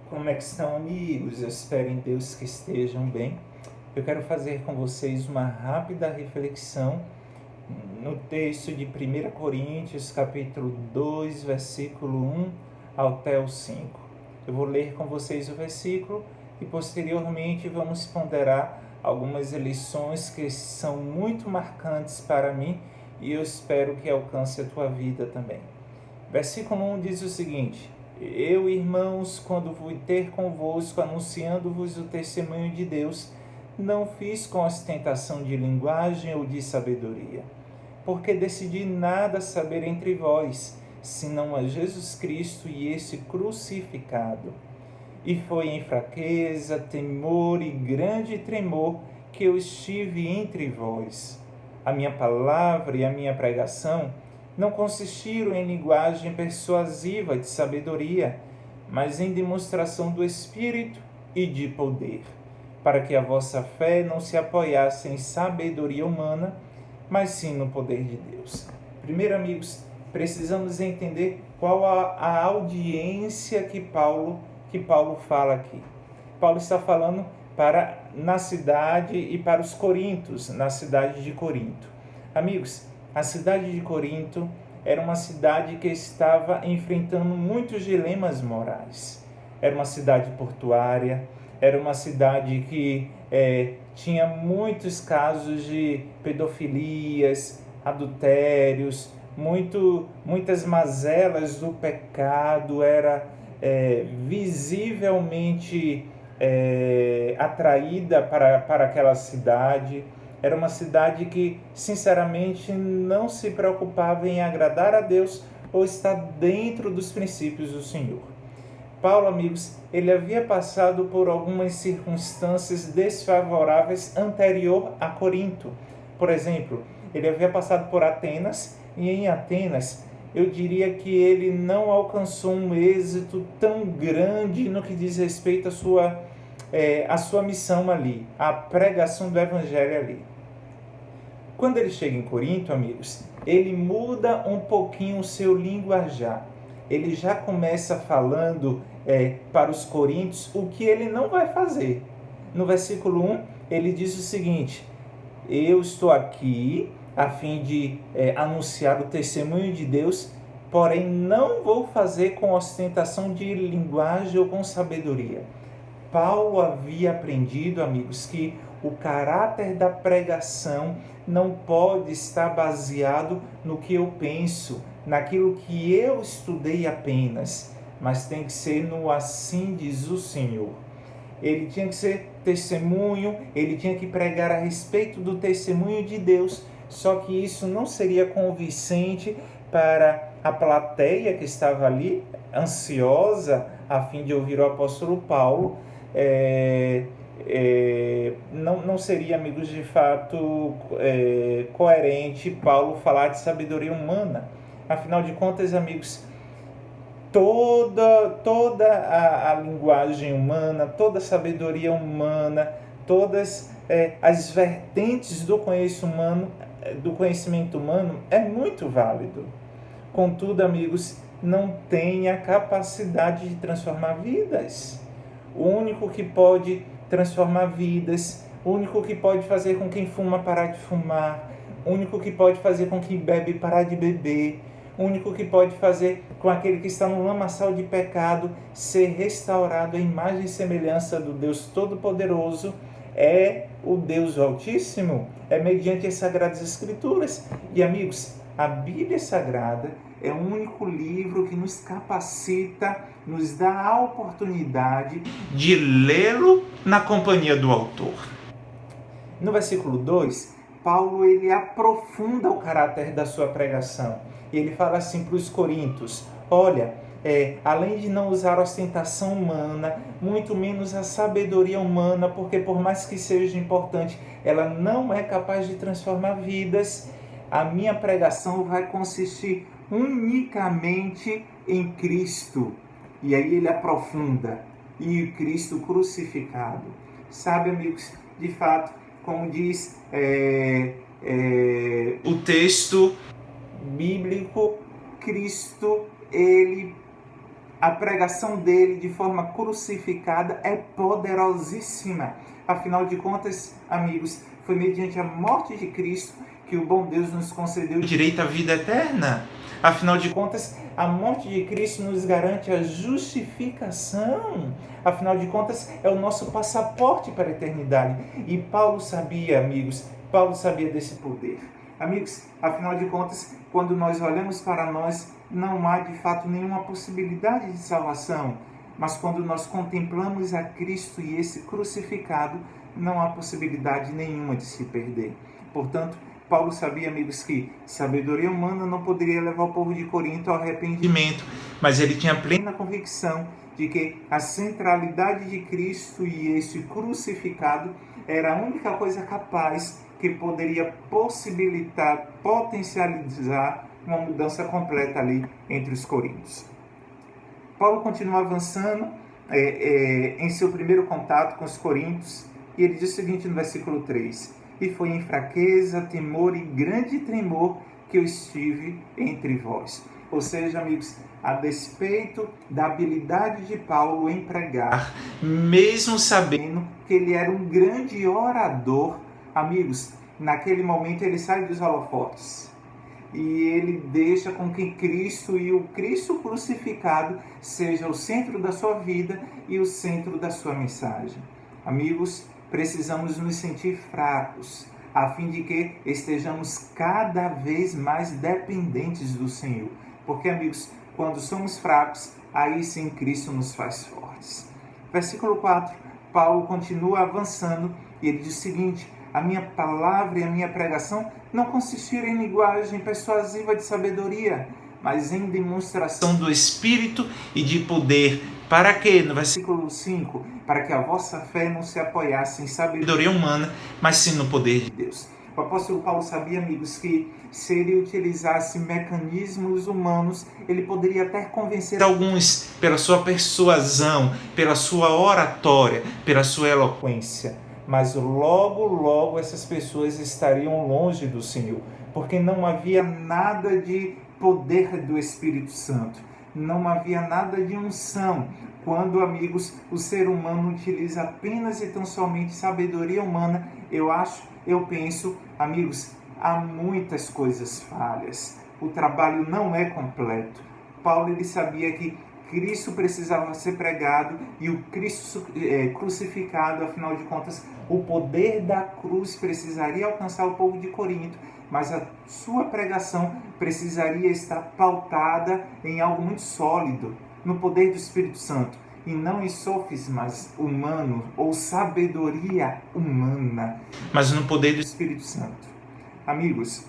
Como é que estão, amigos? Eu espero em Deus que estejam bem. Eu quero fazer com vocês uma rápida reflexão no texto de 1 Coríntios, capítulo 2, versículo 1 até o 5. Eu vou ler com vocês o versículo e posteriormente vamos ponderar algumas lições que são muito marcantes para mim e eu espero que alcance a tua vida também. Versículo 1 diz o seguinte: Eu, irmãos, quando fui ter convosco, anunciando-vos o testemunho de Deus, não fiz com ostentação de linguagem ou de sabedoria, porque decidi nada saber entre vós, senão a Jesus Cristo e esse crucificado. E foi em fraqueza, temor e grande tremor que eu estive entre vós. A minha palavra e a minha pregação não consistiram em linguagem persuasiva de sabedoria, mas em demonstração do Espírito e de poder, para que a vossa fé não se apoiasse em sabedoria humana, mas sim no poder de Deus. Primeiro, amigos, precisamos entender qual a audiência que Paulo fala aqui. Paulo está falando na cidade e para os coríntios, na cidade de Corinto. Amigos, a cidade de Corinto era uma cidade que estava enfrentando muitos dilemas morais. Era uma cidade portuária, era uma cidade que tinha muitos casos de pedofilias, adultérios, muitas mazelas do pecado, era visivelmente atraída para aquela cidade. Era uma cidade que, sinceramente, não se preocupava em agradar a Deus ou estar dentro dos princípios do Senhor. Paulo, amigos, ele havia passado por algumas circunstâncias desfavoráveis anterior a Corinto. Por exemplo, ele havia passado por Atenas, e em Atenas eu diria que ele não alcançou um êxito tão grande no que diz respeito à sua missão ali, à pregação do evangelho ali. Quando ele chega em Corinto, amigos, ele muda um pouquinho o seu linguajar. Ele já começa falando para os coríntios o que ele não vai fazer. No versículo 1, ele diz o seguinte: Eu estou aqui a fim de anunciar o testemunho de Deus, porém não vou fazer com ostentação de linguagem ou com sabedoria. Paulo havia aprendido, amigos, que o caráter da pregação não pode estar baseado no que eu penso, naquilo que eu estudei apenas, mas tem que ser no assim diz o Senhor. Ele tinha que ser testemunho, ele tinha que pregar a respeito do testemunho de Deus, só que isso não seria convincente para a plateia que estava ali, ansiosa a fim de ouvir o apóstolo Paulo. Não seria, amigos, de fato coerente Paulo falar de sabedoria humana. Afinal de contas, amigos, toda a linguagem humana, toda a sabedoria humana, todas as vertentes do conhecimento humano é muito válido. Contudo, amigos, não tem a capacidade de transformar vidas. O único que pode transformar vidas, o único que pode fazer com quem fuma parar de fumar, o único que pode fazer com quem bebe parar de beber, o único que pode fazer com aquele que está no lamaçal de pecado ser restaurado à imagem e semelhança do Deus Todo-Poderoso é o Deus Altíssimo, é mediante as Sagradas Escrituras. E, amigos, a Bíblia Sagrada é o único livro que nos capacita, nos dá a oportunidade de lê-lo na companhia do autor. No versículo 2, Paulo ele aprofunda o caráter da sua pregação. E ele fala assim para os coríntios: olha, além de não usar ostentação humana, muito menos a sabedoria humana, porque por mais que seja importante, ela não é capaz de transformar vidas. A minha pregação vai consistir unicamente em Cristo. E aí ele aprofunda: e Cristo crucificado. Sabe, amigos, de fato, como diz o texto bíblico, Cristo, ele A pregação dele de forma crucificada é poderosíssima. Afinal de contas, amigos, foi mediante a morte de Cristo que o bom Deus nos concedeu o direito à vida eterna. Afinal de contas, a morte de Cristo nos garante a justificação. Afinal de contas, é o nosso passaporte para a eternidade. E Paulo sabia, amigos, Paulo sabia desse poder. Amigos, afinal de contas, quando nós olhamos para nós, não há de fato nenhuma possibilidade de salvação. Mas quando nós contemplamos a Cristo e esse crucificado, não há possibilidade nenhuma de se perder. Portanto, Paulo sabia, amigos, que sabedoria humana não poderia levar o povo de Corinto ao arrependimento, mas ele tinha plena convicção de que a centralidade de Cristo e esse crucificado era a única coisa capaz que poderia possibilitar, potencializar uma mudança completa ali entre os coríntios. Paulo continua avançando em seu primeiro contato com os coríntios, e ele diz o seguinte no versículo 3: E foi em fraqueza, temor e grande tremor que eu estive entre vós. Ou seja, amigos, a despeito da habilidade de Paulo em pregar, mesmo sabendo que ele era um grande orador, amigos, naquele momento ele sai dos holofotes e ele deixa com que Cristo e o Cristo crucificado seja o centro da sua vida e o centro da sua mensagem. Amigos, precisamos nos sentir fracos, a fim de que estejamos cada vez mais dependentes do Senhor. Porque, amigos, quando somos fracos, aí sim Cristo nos faz fortes. Versículo 4, Paulo continua avançando e ele diz o seguinte: a minha palavra e a minha pregação não consistiram em linguagem persuasiva de sabedoria, mas em demonstração do Espírito e de poder. Para quê? No versículo 5, para que a vossa fé não se apoiasse em sabedoria humana, mas sim no poder de Deus. O apóstolo Paulo sabia, amigos, que se ele utilizasse mecanismos humanos, ele poderia até convencer alguns pela sua persuasão, pela sua oratória, pela sua eloquência. Mas logo essas pessoas estariam longe do Senhor, porque não havia nada de poder do Espírito Santo, não havia nada de unção. Quando, amigos, o ser humano utiliza apenas e tão somente sabedoria humana, eu penso, amigos, há muitas coisas falhas. O trabalho não é completo. Paulo, ele sabia que Cristo precisava ser pregado e o Cristo crucificado, afinal de contas, o poder da cruz precisaria alcançar o povo de Corinto, mas a sua pregação precisaria estar pautada em algo muito sólido, no poder do Espírito Santo, e não em sofismas humanos ou sabedoria humana, mas no poder do Espírito Santo. Amigos,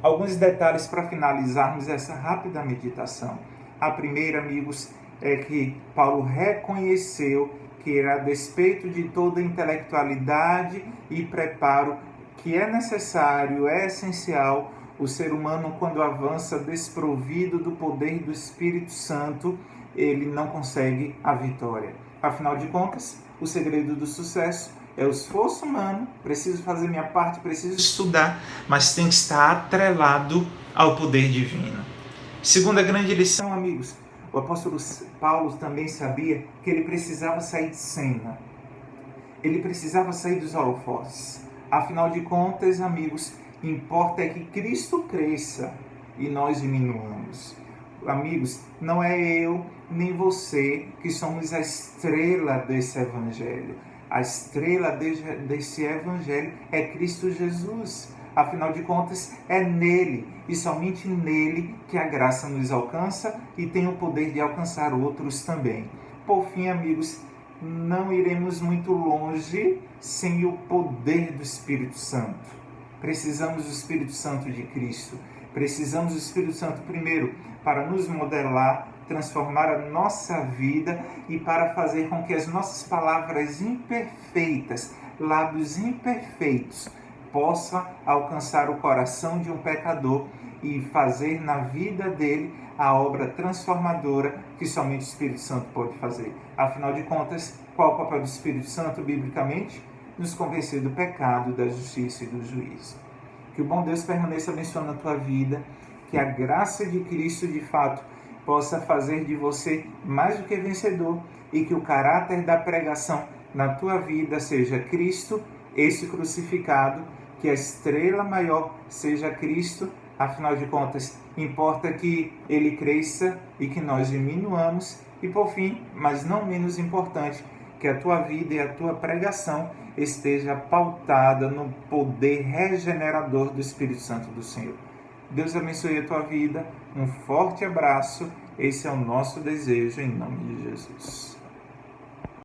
alguns detalhes para finalizarmos essa rápida meditação. A primeira, amigos, é que Paulo reconheceu que, a despeito de toda intelectualidade e preparo que é necessário, é essencial, o ser humano, quando avança desprovido do poder do Espírito Santo, ele não consegue a vitória. Afinal de contas, o segredo do sucesso é o esforço humano. Preciso fazer minha parte, preciso estudar, mas tem que estar atrelado ao poder divino. Segunda grande lição, amigos, o apóstolo Paulo também sabia que ele precisava sair de cena. Ele precisava sair dos holofotes. Afinal de contas, amigos, importa é que Cristo cresça e nós diminuamos. Amigos, não é eu nem você que somos a estrela desse evangelho. A estrela desse evangelho é Cristo Jesus. Afinal de contas, é nele e somente nele que a graça nos alcança e tem o poder de alcançar outros também. Por fim, amigos, não iremos muito longe sem o poder do Espírito Santo. Precisamos do Espírito Santo de Cristo. Precisamos do Espírito Santo primeiro para nos modelar, transformar a nossa vida e para fazer com que as nossas palavras imperfeitas, lábios imperfeitos, possa alcançar o coração de um pecador e fazer na vida dele a obra transformadora que somente o Espírito Santo pode fazer. Afinal de contas, qual é o papel do Espírito Santo biblicamente? Nos convencer do pecado, da justiça e do juízo. Que o bom Deus permaneça abençoando a tua vida, que a graça de Cristo de fato possa fazer de você mais do que vencedor e que o caráter da pregação na tua vida seja Cristo, esse crucificado, que a estrela maior seja Cristo. Afinal de contas, importa que ele cresça e que nós diminuamos. E por fim, mas não menos importante, que a tua vida e a tua pregação esteja pautada no poder regenerador do Espírito Santo do Senhor. Deus abençoe a tua vida. Um forte abraço. Esse é o nosso desejo em nome de Jesus.